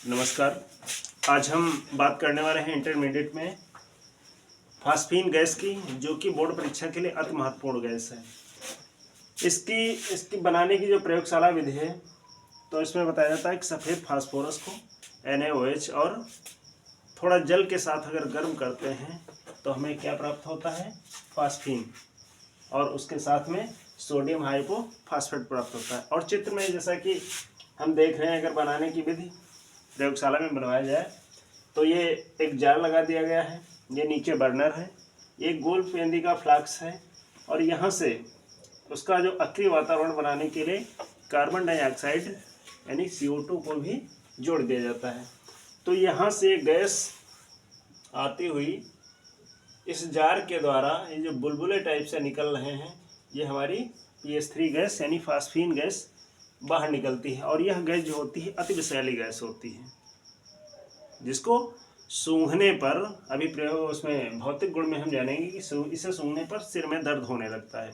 नमस्कार। आज हम बात करने वाले हैं इंटरमीडिएट में फास्फीन गैस की, जो कि बोर्ड परीक्षा के लिए अति महत्वपूर्ण गैस है। इसकी बनाने की जो प्रयोगशाला विधि है, तो इसमें बताया जाता है कि सफ़ेद फास्फोरस को NaOH और थोड़ा जल के साथ अगर गर्म करते हैं तो हमें क्या प्राप्त होता है, फास्फीन, और उसके साथ में सोडियम हाइपोफॉस्फेट प्राप्त होता है। और चित्र में जैसा कि हम देख रहे हैं, अगर बनाने की विधि प्रयोगशाला में बनवाया जाए तो ये एक जार लगा दिया गया है, ये नीचे बर्नर है, ये गोल फेंदी का फ्लास्क है, और यहाँ से उसका जो अक्रिय वातावरण बनाने के लिए कार्बन डाइऑक्साइड यानी CO2 को भी जोड़ दिया जाता है। तो यहाँ से गैस आती हुई इस जार के द्वारा ये जो बुलबुले टाइप से निकल रहे हैं, ये हमारी PS3 गैस यानी फास्फीन गैस बाहर निकलती है। और यह गैस जो होती है अति विषैली गैस होती है, जिसको सूंघने पर, अभी प्रयोग उसमें भौतिक गुण में हम जानेंगे कि इसे सूंघने पर सिर में दर्द होने लगता है।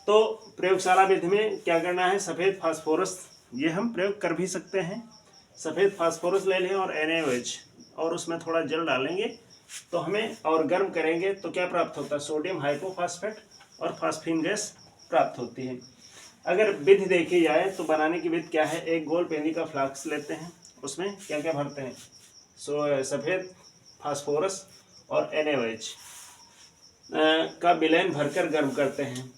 तो प्रयोगशाला विधि में क्या करना है, सफ़ेद फास्फोरस, ये हम प्रयोग कर भी सकते हैं। सफ़ेद फास्फोरस ले लें और NaOH और उसमें थोड़ा जल डालेंगे तो हमें, और गर्म करेंगे तो क्या प्राप्त होता है, सोडियम हाइपोफॉस्फेट और फास्फीन गैस प्राप्त होती है। अगर विधि देखी जाए तो बनाने की विधि क्या है, एक गोल पेंदी का फ्लास्क लेते हैं, उसमें क्या क्या भरते हैं, सफ़ेद फास्फोरस और NaOH का विलयन भरकर गर्म करते हैं,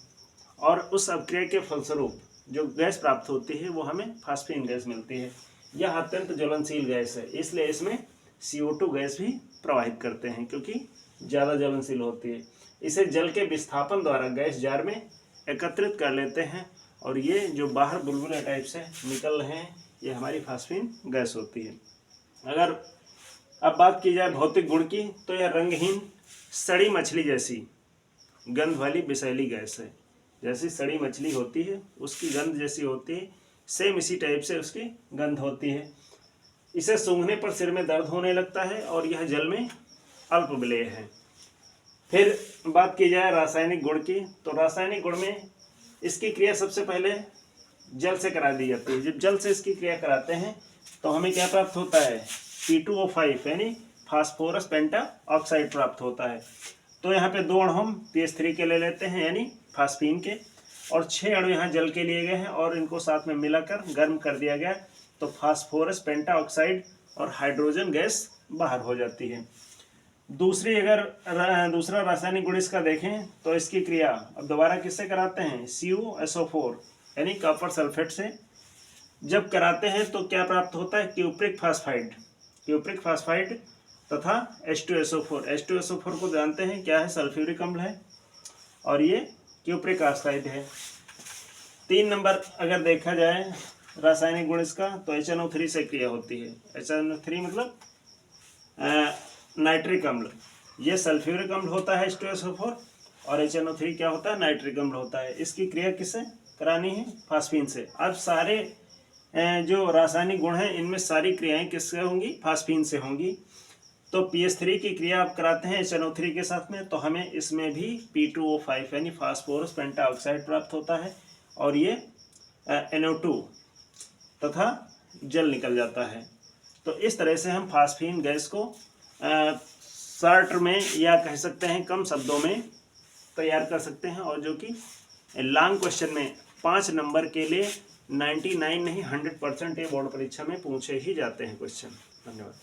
और उस अभिक्रिया के फलस्वरूप जो गैस प्राप्त होती है वो हमें फास्फीन गैस मिलती है। यह अत्यंत ज्वलनशील गैस है, इसलिए इसमें CO2 गैस भी प्रवाहित करते हैं, क्योंकि ज़्यादा ज्वलनशील होती है। इसे जल के विस्थापन द्वारा गैस जार में एकत्रित कर लेते हैं, और ये जो बाहर बुलबुले टाइप से निकल रहे हैं, ये हमारी फास्फीन गैस होती है। अगर अब बात की जाए भौतिक गुण की, तो यह रंगहीन सड़ी मछली जैसी गंध वाली विषैली गैस है। जैसी सड़ी मछली होती है उसकी गंध जैसी होती है, सेम इसी टाइप से उसकी गंध होती है। इसे सूंघने पर सिर में दर्द होने लगता है, और यह जल में अल्प विलेय है। फिर बात की जाए रासायनिक गुण की, तो रासायनिक गुण में इसकी क्रिया सबसे पहले जल से करा दी जाती है। जब जल से इसकी क्रिया कराते हैं तो हमें क्या प्राप्त होता है, P2O5 यानी फास्फोरस पेंटा ऑक्साइड प्राप्त होता है। तो यहाँ पे 2 अणु हम PS3 के ले लेते हैं यानी फास्फीन के, और 6 अणु यहाँ जल के लिए गए हैं, और इनको साथ में मिलाकर गर्म कर दिया गया, तो फास्फोरस पेंटा ऑक्साइड और हाइड्रोजन गैस बाहर हो जाती है। दूसरा रासायनिक गुण इसका देखें तो इसकी क्रिया अब दोबारा किससे कराते हैं, CuSO4 यानी कॉपर सल्फेट से। जब कराते हैं तो क्या प्राप्त होता है, क्यूप्रिक फास्फाइड तथा H2SO4 को जानते हैं क्या है, सल्फ्यूरिक अम्ल है, और ये क्यूप्रिक ऑक्साइड है। 3 नंबर अगर देखा जाए रासायनिक गुण इसका, तो HNO3 से क्रिया होती है। HNO3 मतलब नाइट्रिक अम्ल, ये सल्फ्यूरिक अम्ल होता है H2SO4, और HNO3 क्या होता है, नाइट्रिक अम्ल होता है। इसकी क्रिया किससे करानी है, फास्फीन से। अब सारे जो रासायनिक गुण हैं इनमें सारी क्रियाएं किससे होंगी, फास्फीन से होंगी। तो PS3 की क्रिया आप कराते हैं HNO3 के साथ में, तो हमें इसमें भी P2O5 यानी फास्फोरस पेंटा ऑक्साइड प्राप्त होता है, और ये NO2 तथा जल निकल जाता है। तो इस तरह से हम फास्फीन गैस को शॉर्ट में, या कह सकते हैं कम शब्दों में तैयार कर सकते हैं, और जो कि लॉन्ग क्वेश्चन में 5 नंबर के लिए 99 नहीं 100% ये बोर्ड परीक्षा में पूछे ही जाते हैं क्वेश्चन। धन्यवाद।